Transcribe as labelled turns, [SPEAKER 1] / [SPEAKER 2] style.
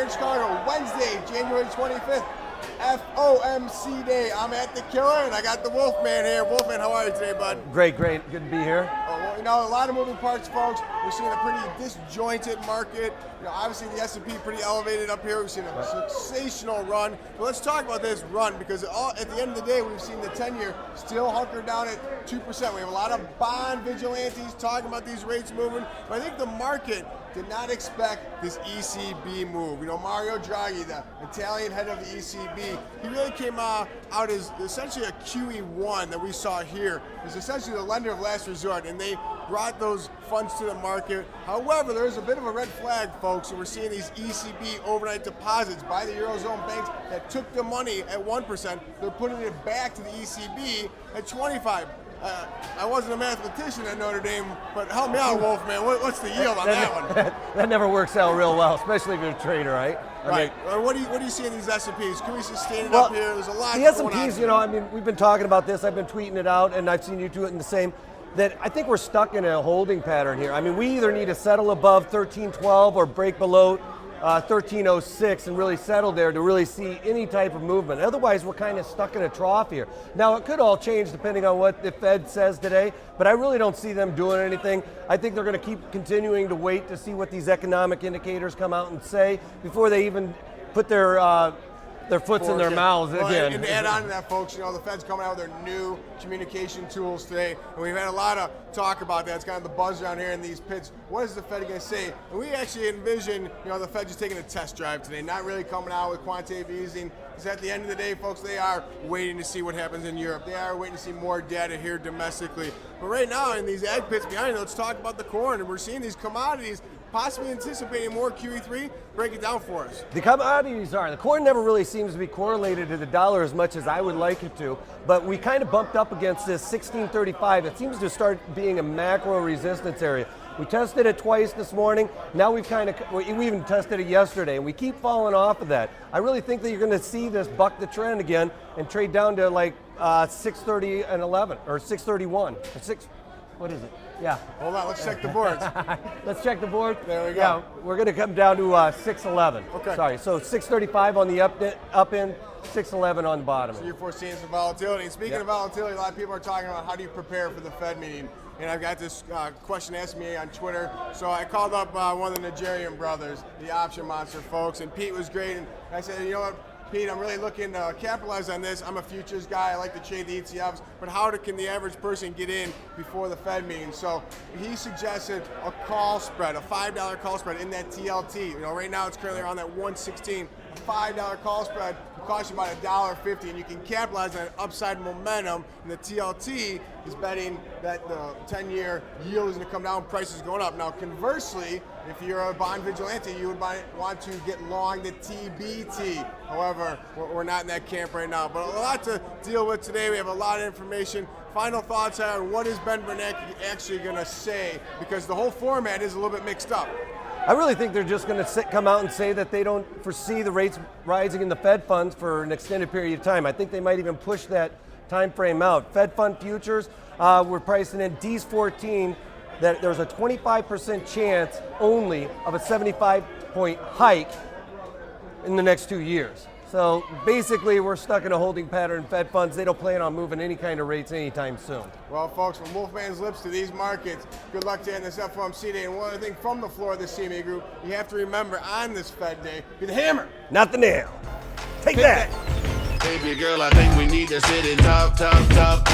[SPEAKER 1] in Chicago, Wednesday, January 25th, FOMC Day. I'm at the Killer, and I got the Wolfman here. Wolfman, how are you today, bud?
[SPEAKER 2] Great. Good to be here.
[SPEAKER 1] Well, a lot of moving parts, folks. We're seeing a pretty disjointed market. Obviously the S&P pretty elevated up here. We've seen a sensational run. But let's talk about this run, because at the end of the day, we've seen the 10-year still hunkered down at 2%. We have a lot of bond vigilantes talking about these rates moving. But I think the market did not expect this ECB move. Mario Draghi, the Italian head of the ECB, he really came out as essentially a QE1 that we saw here. It's essentially the lender of last resort, and they brought those funds to the market. However, there's a bit of a red flag, folks, and we're seeing these ECB overnight deposits by the Eurozone banks that took the money at 1%. They're putting it back to the ECB at 25%. I wasn't a mathematician at Notre Dame, but help me out, Wolfman. What's the yield on that one?
[SPEAKER 2] That never works out real well, especially if you're a trader, right?
[SPEAKER 1] Right. What do you see in these S&Ps? Can we sustain it up here? There's a lot
[SPEAKER 2] the
[SPEAKER 1] going on.
[SPEAKER 2] S&Ps, we've been talking about this. I've been tweeting it out, and I've seen you do it in the same. That I think we're stuck in a holding pattern here. We either need to settle above 1312 or break below 1306 and really settle there to really see any type of movement. Otherwise, we're kind of stuck in a trough here. Now, it could all change depending on what the Fed says today, but I really don't see them doing anything. I think they're going to keep continuing to wait to see what these economic indicators come out and say before they even put their foots in their mouths again.
[SPEAKER 1] And to add on to that, folks, the Fed's coming out with their new communication tools today, and we've had a lot of talk about that. It's kind of the buzz around here in these pits. What is the Fed going to say? And we actually envision, the Fed just taking a test drive today, not really coming out with quantitative easing. Because at the end of the day, folks, they are waiting to see what happens in Europe. They are waiting to see more data here domestically. But right now, in these ag pits behind it, let's talk about the corn, and we're seeing these commodities possibly anticipating more QE3. Break it down for us.
[SPEAKER 2] The commodities are. The corn never really seems to be correlated to the dollar as much as I would like it to, but we kind of bumped up against this 1635. It seems to start being a macro resistance area. We tested it twice this morning. Now we even tested it yesterday, and we keep falling off of that. I really think that you're going to see this buck the trend again and trade down to like 630 and 11 or 631 or 6. What is it? Yeah.
[SPEAKER 1] Hold on, let's check the boards.
[SPEAKER 2] Let's check the board.
[SPEAKER 1] There we go.
[SPEAKER 2] Yeah, we're going to come down to 611.
[SPEAKER 1] Okay.
[SPEAKER 2] Sorry, so 635 on the up end, 611 on the bottom.
[SPEAKER 1] So you're foreseeing some volatility. And speaking of volatility, a lot of people are talking about how do you prepare for the Fed meeting. And I've got this question asked me on Twitter. So I called up one of the Nigerian brothers, the option monster folks, and Pete was great. And I said, you know what, Pete, I'm really looking to capitalize on this. I'm a futures guy. I like to trade the ETFs. But how can the average person get in before the Fed meeting? So he suggested a call spread, a $5 call spread in that TLT. Right now it's currently around that 116. A $5 call spread will cost you about $1.50, and you can capitalize on upside momentum. And the TLT is betting that the 10-year yield is going to come down, prices going up. Now, conversely, if you're a bond vigilante, you would want to get long the TBT. However, we're not in that camp right now. But a lot to deal with today. We have a lot of information. Final thoughts on what is Ben Bernanke actually going to say, because the whole format is a little bit mixed up.
[SPEAKER 2] I really think they're just going to come out and say that they don't foresee the rates rising in the Fed funds for an extended period of time. I think they might even push that time frame out. Fed fund futures, we're pricing in D's 14 that there's a 25% chance only of a 75-point hike in the next 2 years. So basically, we're stuck in a holding pattern. Fed funds, they don't plan on moving any kind of rates anytime soon.
[SPEAKER 1] Well, folks, from Wolfman's lips to these markets, good luck to you on this FOMC day. And one other thing from the floor of the CME Group, you have to remember on this Fed day, be the hammer,
[SPEAKER 2] not the nail. Take that.
[SPEAKER 3] Baby girl, I think we need to sit and talk.